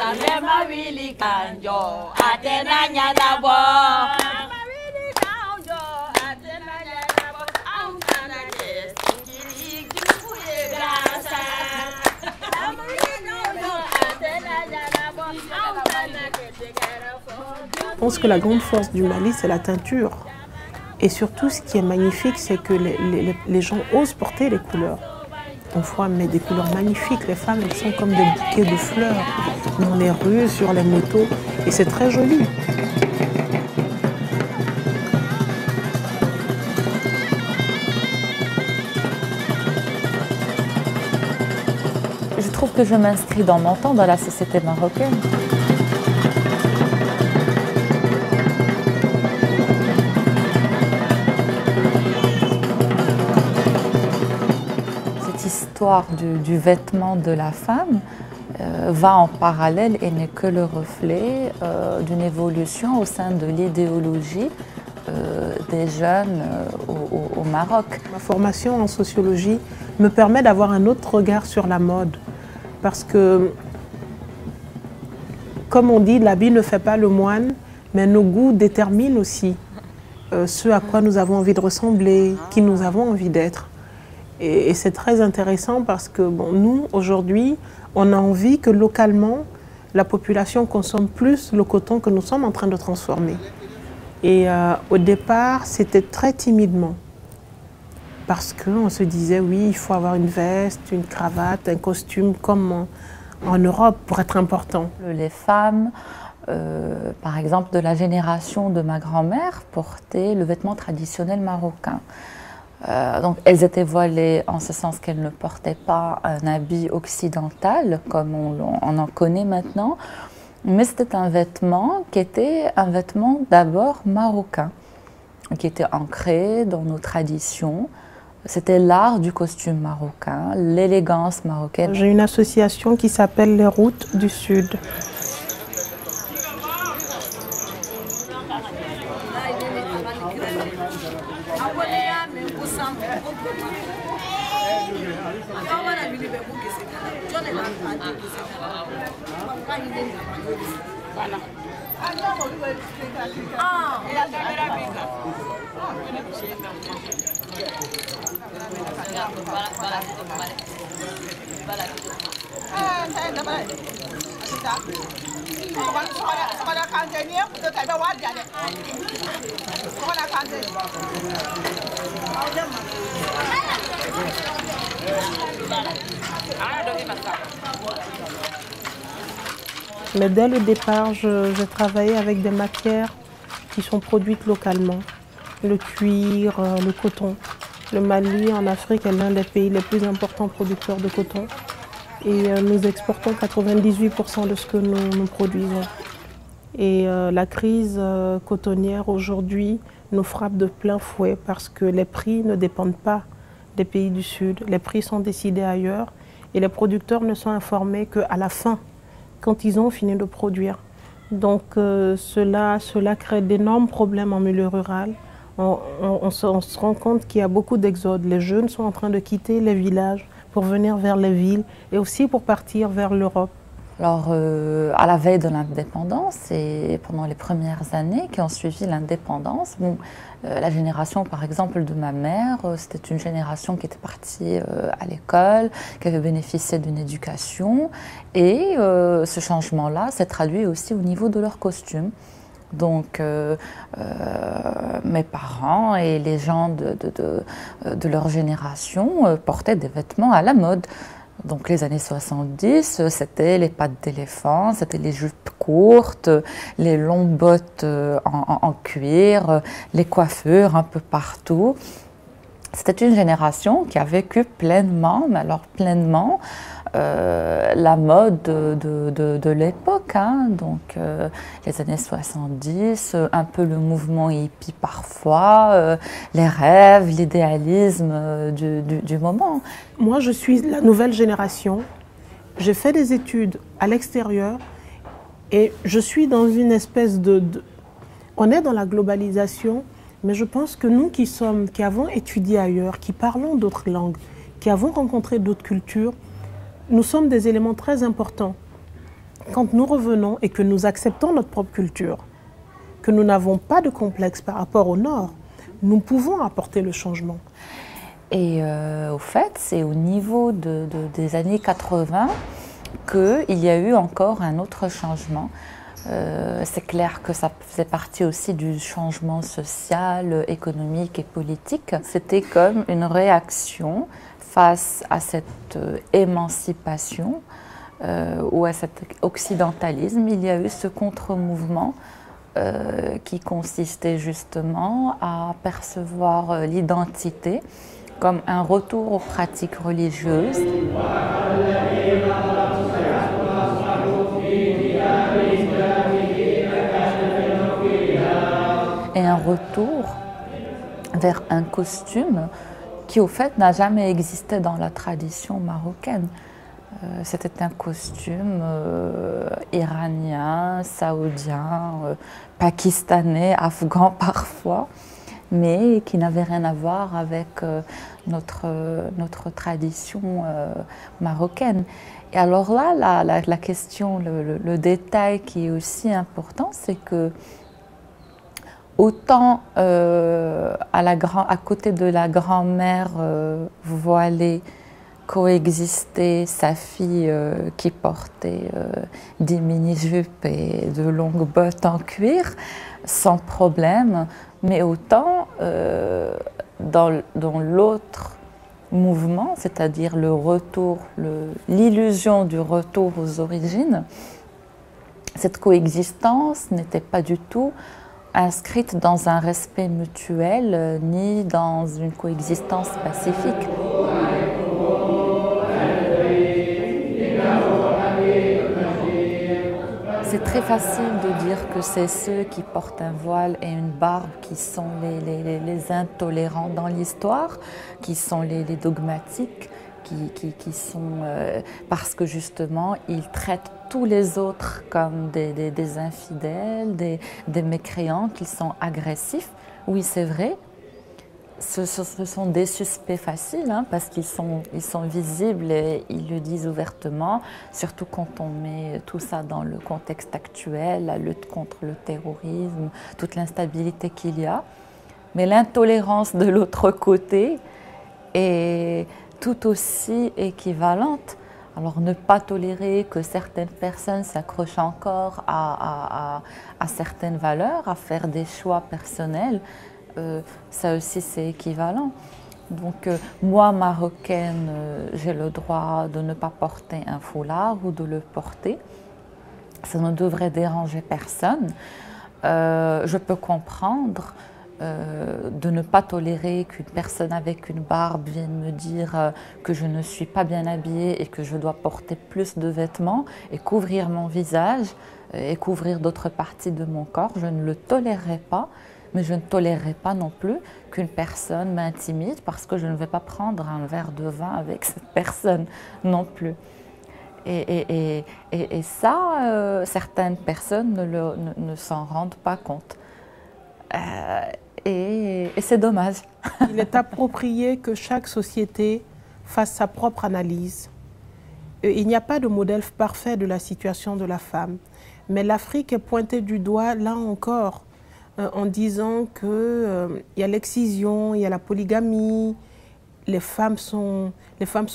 Je pense que la grande force du Mali, c'est la teinture. Et surtout, ce qui est magnifique, c'est que les gens osent porter les couleurs. On voit mais des couleurs magnifiques. Les femmes, elles sont comme des bouquets de fleurs dans les rues, sur les motos. Et c'est très joli. Je trouve que je m'inscris dans mon temps dans la société marocaine. L'histoire du vêtement de la femme va en parallèle et n'est que le reflet d'une évolution au sein de l'idéologie des jeunes au Maroc. Ma formation en sociologie me permet d'avoir un autre regard sur la mode parce que, comme on dit, l'habit ne fait pas le moine, mais nos goûts déterminent aussi ce à quoi nous avons envie de ressembler, qui nous avons envie d'être. Et c'est très intéressant parce que bon, nous, aujourd'hui, on a envie que localement, la population consomme plus le coton que nous sommes en train de transformer. Et au départ, c'était très timidement. Parce qu'on se disait, oui, il faut avoir une veste, une cravate, un costume comme en Europe pour être important. Les femmes, par exemple, de la génération de ma grand-mère, portaient le vêtement traditionnel marocain. Donc elles étaient voilées en ce sens qu'elles ne portaient pas un habit occidental comme on en connaît maintenant, mais c'était un vêtement qui était un vêtement d'abord marocain, qui était ancré dans nos traditions. C'était l'art du costume marocain, l'élégance marocaine. J'ai une association qui s'appelle les Routes du Sud. Mais dès le départ, je travaillais avec des matières qui sont produites localement. Le cuir, le coton. Le Mali, en Afrique, est l'un des pays les plus importants producteurs de coton. Et nous exportons 98% de ce que nous produisons. Et la crise cotonnière aujourd'hui nous frappe de plein fouet parce que les prix ne dépendent pas des pays du Sud. Les prix sont décidés ailleurs et les producteurs ne sont informés qu'à la fin, quand ils ont fini de produire. Donc cela crée d'énormes problèmes en milieu rural. On se rend compte qu'il y a beaucoup d'exodes. Les jeunes sont en train de quitter les villages pour venir vers les villes et aussi pour partir vers l'Europe. Alors, à la veille de l'indépendance et pendant les premières années qui ont suivi l'indépendance, bon, la génération, par exemple, de ma mère, c'était une génération qui était partie à l'école, qui avait bénéficié d'une éducation. Et ce changement-là s'est traduit aussi au niveau de leurs costumes. Donc, mes parents et les gens de leur génération portaient des vêtements à la mode. Donc les années 70, c'était les pattes d'éléphant, c'était les jupes courtes, les longues bottes en cuir, les coiffures un peu partout. C'était une génération qui a vécu pleinement, mais alors pleinement, la mode de l'époque, hein. Donc les années 70, un peu le mouvement hippie parfois, les rêves, l'idéalisme du moment. Moi, je suis la nouvelle génération. J'ai fait des études à l'extérieur et je suis dans une espèce On est dans la globalisation, mais je pense que nous qui avons étudié ailleurs, qui parlons d'autres langues, qui avons rencontré d'autres cultures, nous sommes des éléments très importants. quand nous revenons et que nous acceptons notre propre culture, que nous n'avons pas de complexe par rapport au Nord, nous pouvons apporter le changement. Et au fait, c'est au niveau des années 80 qu'il y a eu encore un autre changement. C'est clair que ça faisait partie aussi du changement social, économique et politique. C'était comme une réaction face à cette émancipation ou à cet occidentalisme. Il y a eu ce contre-mouvement qui consistait justement à percevoir l'identité comme un retour aux pratiques religieuses. Et un retour vers un costume qui au fait n'a jamais existé dans la tradition marocaine. C'était un costume iranien, saoudien, pakistanais, afghan parfois, mais qui n'avait rien à voir avec notre tradition marocaine. Et alors là, la question, le détail qui est aussi important, c'est que autant à côté de la grand-mère voilée, coexister sa fille qui portait des mini-jupes et de longues bottes en cuir sans problème, mais autant dans l'autre mouvement, c'est-à-dire le retour, l'illusion du retour aux origines, cette coexistence n'était pas du tout inscrite dans un respect mutuel ni dans une coexistence pacifique. C'est très facile de dire que c'est ceux qui portent un voile et une barbe qui sont les intolérants dans l'histoire, qui sont les dogmatiques, qui sont parce que justement ils traitent tous les autres comme des infidèles, des mécréants, qu'ils sont agressifs. Oui, c'est vrai. Ce sont des suspects faciles parce qu'ils sont visibles et ils le disent ouvertement, surtout quand on met tout ça dans le contexte actuel, la lutte contre le terrorisme, toute l'instabilité qu'il y a. Mais l'intolérance de l'autre côté est tout aussi équivalente. Alors ne pas tolérer que certaines personnes s'accrochent encore à certaines valeurs, à faire des choix personnels, ça aussi c'est équivalent. Donc moi, marocaine, j'ai le droit de ne pas porter un foulard ou de le porter. Ça ne devrait déranger personne. Je peux comprendre de ne pas tolérer qu'une personne avec une barbe vienne me dire que je ne suis pas bien habillée et que je dois porter plus de vêtements et couvrir mon visage et couvrir d'autres parties de mon corps. Je ne le tolérerai pas. Mais je ne tolérerai pas non plus qu'une personne m'intimide parce que je ne vais pas prendre un verre de vin avec cette personne non plus. Et ça, certaines personnes ne s'en rendent pas compte. Et c'est dommage. Il est approprié que chaque société fasse sa propre analyse. Il n'y a pas de modèle parfait de la situation de la femme. Mais l'Afrique est pointée du doigt, là encore, en disant qu'il y a l'excision, il y a la polygamie, les femmes sont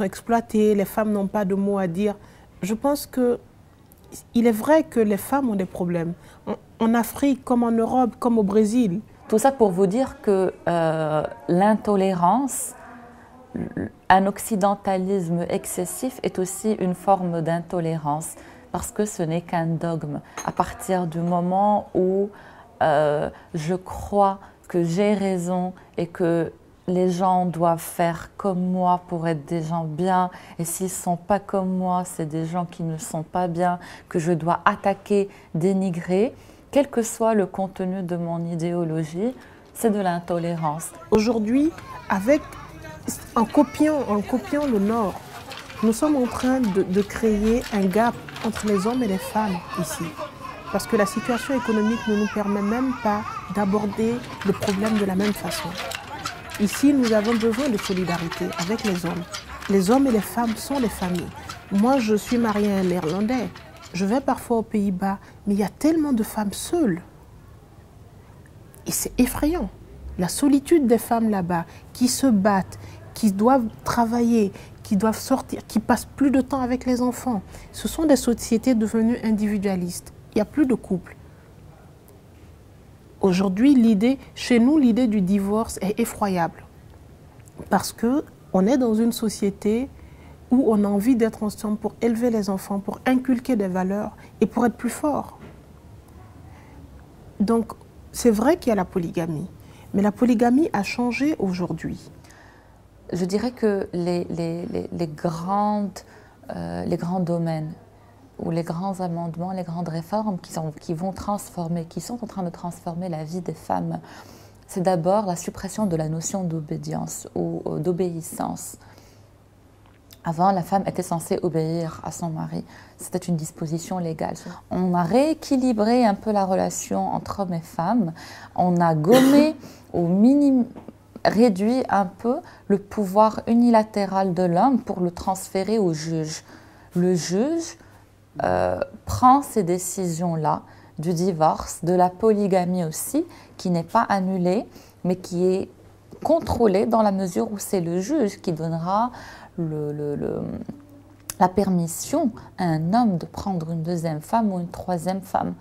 exploitées, les femmes n'ont pas de mots à dire. Je pense qu'il est vrai que les femmes ont des problèmes. En Afrique, comme en Europe, comme au Brésil. Tout ça pour vous dire que l'intolérance, un occidentalisme excessif est aussi une forme d'intolérance, parce que ce n'est qu'un dogme. À partir du moment où je crois que j'ai raison et que les gens doivent faire comme moi pour être des gens bien, et s'ils ne sont pas comme moi, c'est des gens qui ne sont pas bien, que je dois attaquer, dénigrer, quel que soit le contenu de mon idéologie, c'est de l'intolérance. Aujourd'hui, en copiant le Nord, nous sommes en train de créer un gap entre les hommes et les femmes ici. Parce que la situation économique ne nous permet même pas d'aborder le problème de la même façon. Ici, nous avons besoin de solidarité avec les hommes. Les hommes et les femmes sont les familles. Moi, je suis mariée à un Néerlandais. Je vais parfois aux Pays-Bas, mais il y a tellement de femmes seules. Et c'est effrayant. La solitude des femmes là-bas, qui se battent, qui doivent travailler, qui doivent sortir, qui passent plus de temps avec les enfants. Ce sont des sociétés devenues individualistes. Il n'y a plus de couple. Aujourd'hui, chez nous, l'idée du divorce est effroyable. Parce qu'on est dans une société où on a envie d'être ensemble pour élever les enfants, pour inculquer des valeurs et pour être plus fort. Donc, c'est vrai qu'il y a la polygamie, mais la polygamie a changé aujourd'hui. Je dirais que les grands domaines ou les grands amendements, les grandes réformes qui vont transformer, qui sont en train de transformer la vie des femmes, c'est d'abord la suppression de la notion d'obédience ou d'obéissance. Avant, la femme était censée obéir à son mari. C'était une disposition légale. On a rééquilibré un peu la relation entre hommes et femmes. On a gommé au minimum, réduit un peu le pouvoir unilatéral de l'homme pour le transférer au juge. Le juge prend ces décisions-là, du divorce, de la polygamie aussi, qui n'est pas annulée, mais qui est contrôlée dans la mesure où c'est le juge qui donnera la permission à un homme de prendre une deuxième femme ou une troisième femme.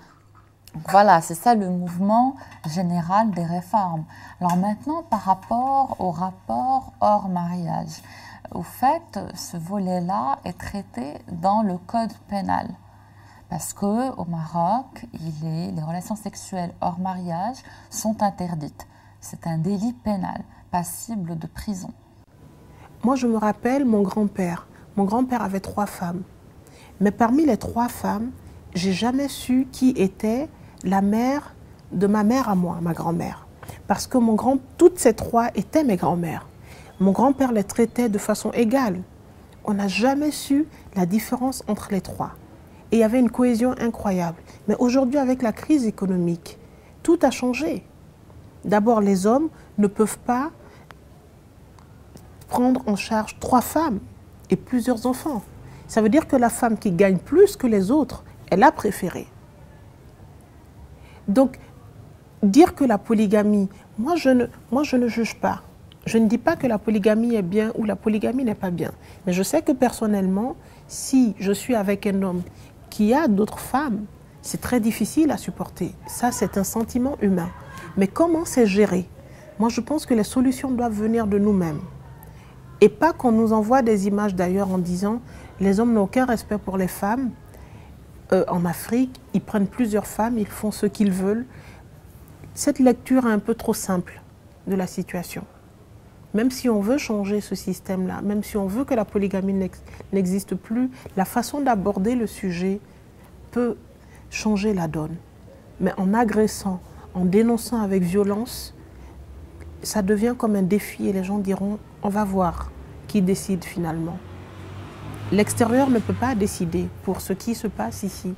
Voilà, c'est ça le mouvement général des réformes. Alors maintenant, par rapport au rapport hors mariage, au fait, ce volet-là est traité dans le code pénal. Parce qu'au Maroc, les relations sexuelles hors mariage sont interdites. C'est un délit pénal, passible de prison. Moi, je me rappelle mon grand-père. Mon grand-père avait 3 femmes. Mais parmi les 3 femmes, j'ai jamais su qui était la mère de ma mère à moi, ma grand-mère. Parce que toutes ces 3 étaient mes grand-mères. Mon grand-père les traitait de façon égale. On n'a jamais su la différence entre les 3. Et il y avait une cohésion incroyable. Mais aujourd'hui, avec la crise économique, tout a changé. D'abord, les hommes ne peuvent pas prendre en charge 3 femmes et plusieurs enfants. Ça veut dire que la femme qui gagne plus que les autres est la préférée. Donc, dire que la polygamie, moi je ne juge pas. Je ne dis pas que la polygamie est bien ou la polygamie n'est pas bien. Mais je sais que personnellement, si je suis avec un homme qui a d'autres femmes, c'est très difficile à supporter. Ça, c'est un sentiment humain. Mais comment c'est géré? Moi, je pense que les solutions doivent venir de nous-mêmes. Et pas qu'on nous envoie des images d'ailleurs en disant « les hommes n'ont aucun respect pour les femmes ». En Afrique, ils prennent plusieurs femmes, ils font ce qu'ils veulent. Cette lecture est un peu trop simple de la situation. Même si on veut changer ce système-là, même si on veut que la polygamie n'existe plus, la façon d'aborder le sujet peut changer la donne. Mais en agressant, en dénonçant avec violence, ça devient comme un défi et les gens diront « on va voir qui décide finalement ». L'extérieur ne peut pas décider pour ce qui se passe ici.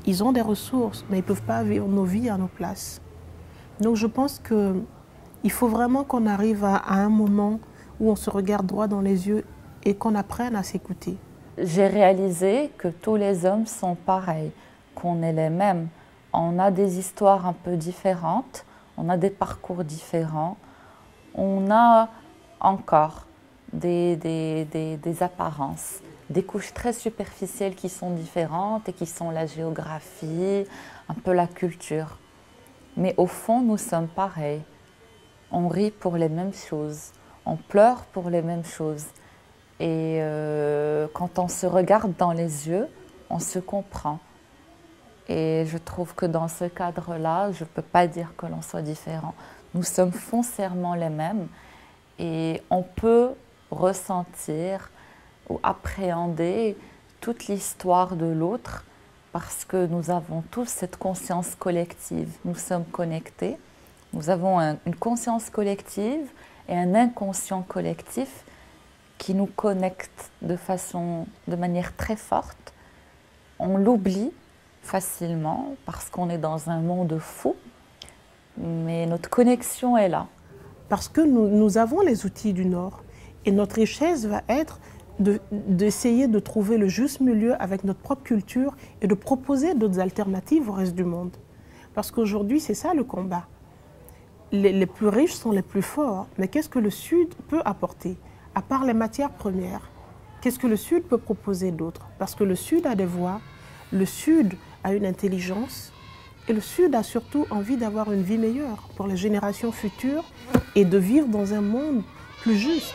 Ils ont des ressources, mais ils ne peuvent pas vivre nos vies à nos places. Donc je pense qu'il faut vraiment qu'on arrive à un moment où on se regarde droit dans les yeux et qu'on apprenne à s'écouter. J'ai réalisé que tous les hommes sont pareils, qu'on est les mêmes. On a des histoires un peu différentes, on a des parcours différents, on a encore des apparences, des couches très superficielles qui sont différentes et qui sont la géographie, un peu la culture. Mais au fond, nous sommes pareils. On rit pour les mêmes choses, on pleure pour les mêmes choses. Et quand on se regarde dans les yeux, on se comprend. Et je trouve que dans ce cadre-là, je ne peux pas dire que l'on soit différent. Nous sommes foncièrement les mêmes et on peut ressentir ou appréhender toute l'histoire de l'autre parce que nous avons tous cette conscience collective. Nous sommes connectés, nous avons une conscience collective et un inconscient collectif qui nous connecte de manière très forte. On l'oublie facilement parce qu'on est dans un monde fou, mais notre connexion est là. Parce que nous avons les outils du Nord et notre richesse va être d'essayer de trouver le juste milieu avec notre propre culture et de proposer d'autres alternatives au reste du monde. Parce qu'aujourd'hui, c'est ça le combat. Les plus riches sont les plus forts, mais qu'est-ce que le Sud peut apporter? À part les matières premières, qu'est-ce que le Sud peut proposer d'autre? Parce que le Sud a des voix, le Sud a une intelligence, et le Sud a surtout envie d'avoir une vie meilleure pour les générations futures et de vivre dans un monde plus juste.